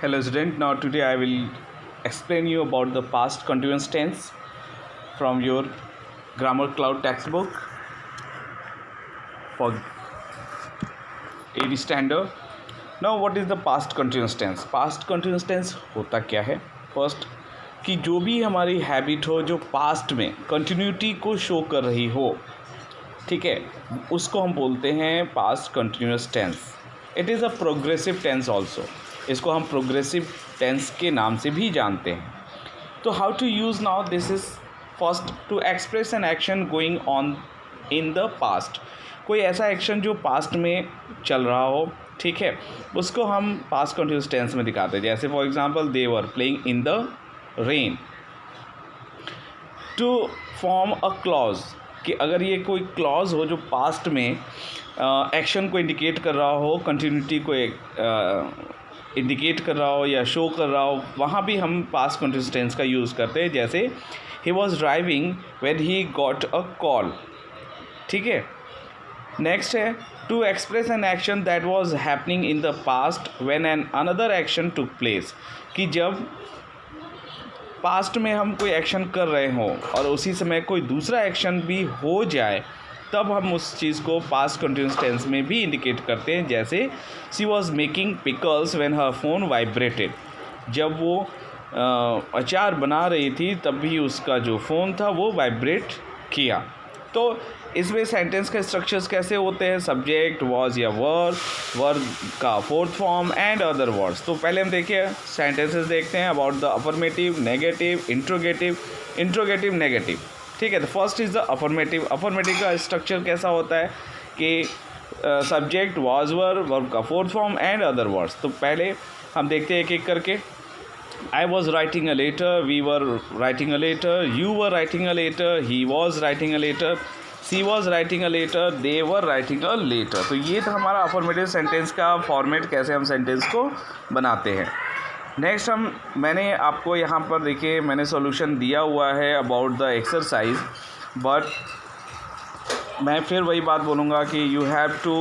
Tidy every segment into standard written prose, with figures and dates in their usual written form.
Hello student, now today I will explain you about the past continuous tense from your grammar cloud textbook for 80 standard. Now what is the past continuous tense? Past continuous tense होता क्या है? First कि जो भी हमारी habit हो जो past में कंटिन्यूटी को शो कर रही हो, ठीक है, उसको हम बोलते हैं past continuous tense. It is a progressive tense also. इसको हम प्रोग्रेसिव टेंस के नाम से भी जानते हैं. तो how to use now this is first to express an action going on in the past. कोई ऐसा एक्शन जो पास्ट में चल रहा हो, ठीक है, उसको हम पास्ट कंटिन्यूस टेंस में दिखाते हैं. जैसे for example they were playing in the rain. To form a clause कि अगर ये कोई क्लॉज हो जो पास्ट में एक्शन को इंडिकेट कर रहा हो, कंटिन्यूटी को इंडिकेट कर रहा हो या शो कर रहा हो, वहाँ भी हम पास्ट कंटिन्यूस टेंस का यूज़ करते हैं. जैसे he was driving when he got a call. ठीक है. नेक्स्ट है to express an action that was happening in the past when an another action took place. कि जब पास्ट में हम कोई एक्शन कर रहे हों और उसी समय कोई दूसरा एक्शन भी हो जाए, तब हम उस चीज़ को पास्ट कंटिन्यूस टेंस में भी इंडिकेट करते हैं. जैसे she was making pickles when her phone vibrated. जब वो अचार बना रही थी तब भी उसका जो फ़ोन था वो वाइब्रेट किया. तो इसमें सेंटेंस के स्ट्रक्चर्स कैसे होते हैं? सब्जेक्ट, वॉज या वर्ब का fourth form and other words. तो पहले हम देखिए सेंटेंसेस देखते हैं about the affirmative, negative, interrogative, negative. ठीक है. तो first is the affirmative. Affirmative का स्ट्रक्चर कैसा होता है कि सब्जेक्ट, वॉज, वर्ब का fourth form and other words. तो पहले हम देखते हैं एक एक करके. I was writing a letter, we were writing a letter, you were writing a letter, he was writing a letter, she was writing a letter, they were writing a letter. तो ये था हमारा अफर्मेटिव सेंटेंस का format, कैसे हम sentence को बनाते हैं. नेक्स्ट मैंने आपको यहाँ पर देखिए मैंने सॉल्यूशन दिया हुआ है अबाउट द एक्सरसाइज, बट मैं फिर वही बात बोलूँगा कि you have to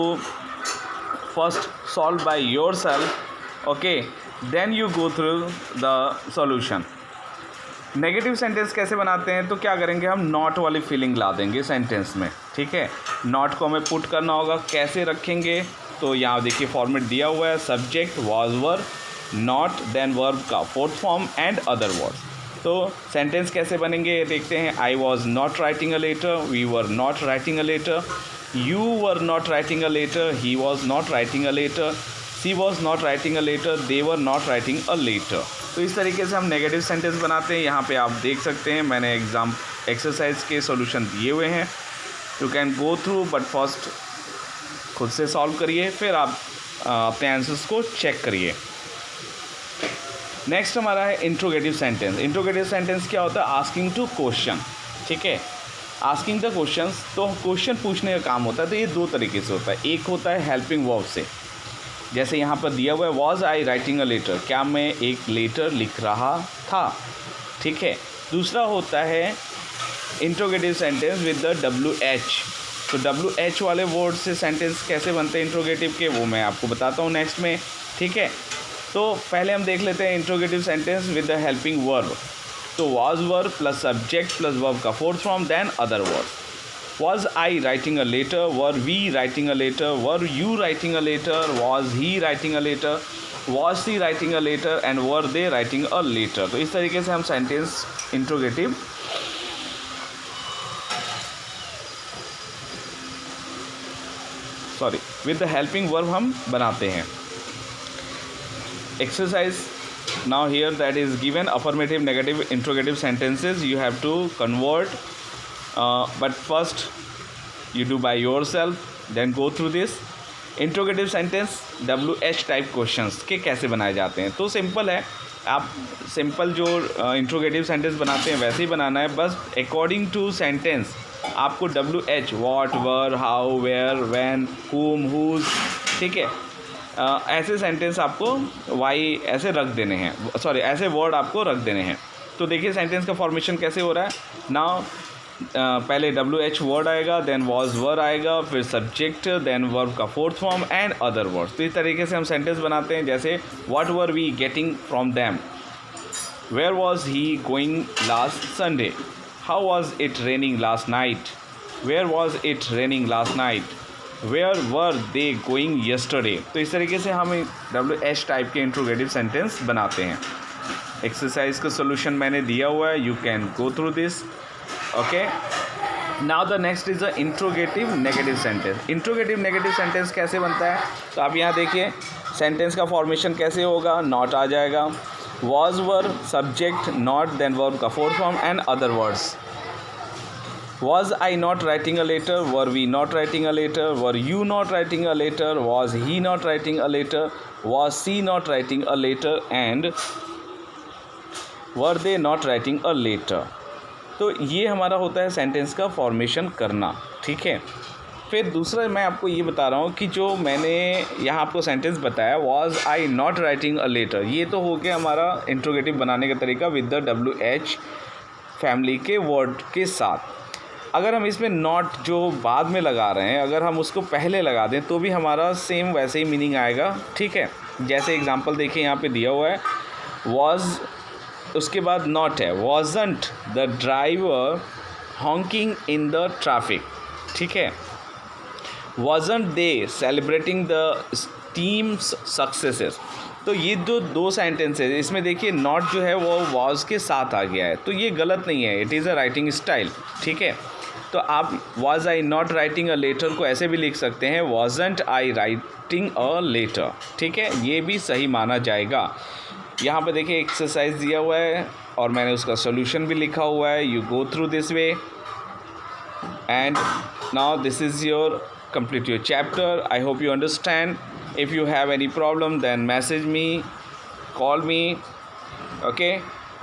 first solve by yourself. Okay, then you go through the solution. Negative sentence कैसे बनाते हैं? तो क्या करेंगे, हम नॉट वाली फीलिंग ला देंगे सेंटेंस में. ठीक है. नॉट को हमें पुट करना होगा. कैसे रखेंगे? तो यहाँ देखिए फॉर्मेट दिया हुआ है. Subject, was, verb, not, then verb का fourth form and other words. तो सेंटेंस कैसे बनेंगे देखते हैं. I was not writing a letter, we were not writing a letter, you were not writing a letter, he was not writing a letter, she was not writing a letter, they were not writing a letter. तो इस तरीके से हम negative sentence बनाते हैं. यहाँ पे आप देख सकते हैं मैंने एक्सरसाइज के सॉल्यूशन दिए हुए हैं. You can go through, but first खुद से सॉल्व करिए, फिर आप अपने आंसर्स को चेक करिए. नेक्स्ट हमारा है इंट्रोगेटिव सेंटेंस. इंट्रोगेटिव सेंटेंस क्या होता है? Asking to question. ठीक है. आस्किंग द क्वेश्चंस, तो क्वेश्चन पूछने का काम होता है. तो ये दो तरीके से होता है. एक होता है हेल्पिंग वर्ब से, जैसे यहाँ पर दिया हुआ है was I writing a letter, क्या मैं एक लेटर लिख रहा था. ठीक है. दूसरा होता है interrogative sentence with the WH. तो WH वाले वर्ड से सेंटेंस कैसे बनते हैं इंट्रोगेटिव के, वो मैं आपको बताता हूँ नेक्स्ट में. ठीक है. तो पहले हम देख लेते हैं interrogative sentence with the helping verb. तो was verb plus subject plus verb का fourth form, then other words. Was I writing a letter? Were we writing a letter? Were you writing a letter? Was he writing a letter? Was she writing a letter? And were they writing a letter? तो इस तरीके से हम sentence interrogative with the helping verb हम बनाते हैं. Exercise now here that is given affirmative, negative, interrogative sentences you have to convert. But first you do by yourself, then go through this. Interrogative sentence WH type questions के कैसे बनाए जाते हैं? तो simple है. आप सिंपल जो interrogative sentence बनाते हैं वैसे ही बनाना है. बस अकॉर्डिंग टू सेंटेंस आपको WH, what, were, how, where, when, whom, whose, ठीक है, ऐसे सेंटेंस आपको ऐसे रख देने हैं, ऐसे वर्ड आपको रख देने हैं. तो देखिए सेंटेंस का फॉर्मेशन कैसे हो रहा है. नाउ पहले WH वर्ड आएगा, देन वॉज वर्ड आएगा, फिर सब्जेक्ट, देन वर्ब का fourth form and other words. तो इस तरीके से हम सेंटेंस बनाते हैं, जैसे what were we getting from them, where was he going last Sunday, how was it raining last night, where was it raining last night, where were they going yesterday. तो इस तरीके से हम WH टाइप के interrogative sentence बनाते हैं। Exercise का solution मैंने दिया हुआ है, you can go through this. Okay, now the next is the interrogative negative sentence. Interrogative negative sentence कैसे बनता है, तो आप यहाँ देखिए सेंटेंस का फॉर्मेशन कैसे होगा। नॉट आ जाएगा, was were subject not, then verb का fourth form and other words. Was I not writing a letter? Were we not writing a letter? Were you not writing a letter? Was he not writing a letter? Was she not writing a letter? And were they not writing a letter? तो ये हमारा होता है sentence का formation करना, ठीक है। फिर दूसरा मैं आपको ये बता रहा हूँ कि जो मैंने यहाँ आपको सेंटेंस बताया, was I not writing a letter, ये तो हो गया हमारा इंट्रोगेटिव बनाने का तरीका विद द WH फैमिली के वर्ड के साथ। अगर हम इसमें नॉट जो बाद में लगा रहे हैं, अगर हम उसको पहले लगा दें तो भी हमारा सेम वैसे ही मीनिंग आएगा, ठीक है। जैसे एग्जांपल देखिए यहाँ पे दिया हुआ है, वॉज, उसके बाद नॉट है, wasn't the driver honking in the traffic, ठीक है। Wasn't they celebrating the teams successes. तो ये जो दो सेंटेंस है, इसमें देखिए नॉट जो है वो वॉज के साथ आ गया है, तो ये गलत नहीं है, it is a writing style, ठीक है। तो आप was I not writing a letter को ऐसे भी लिख सकते हैं, wasn't I writing a letter, ठीक है, ये भी सही माना जाएगा। यहाँ पे देखिए एक्सरसाइज दिया हुआ है और मैंने उसका सोल्यूशन भी लिखा हुआ है, you go through this way and now this is your complete your chapter. I hope you understand. If you have any problem, then message me, call me, okay.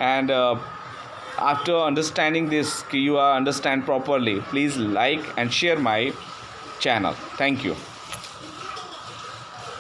And after understanding this, you understand properly, please like and share my channel. Thank you.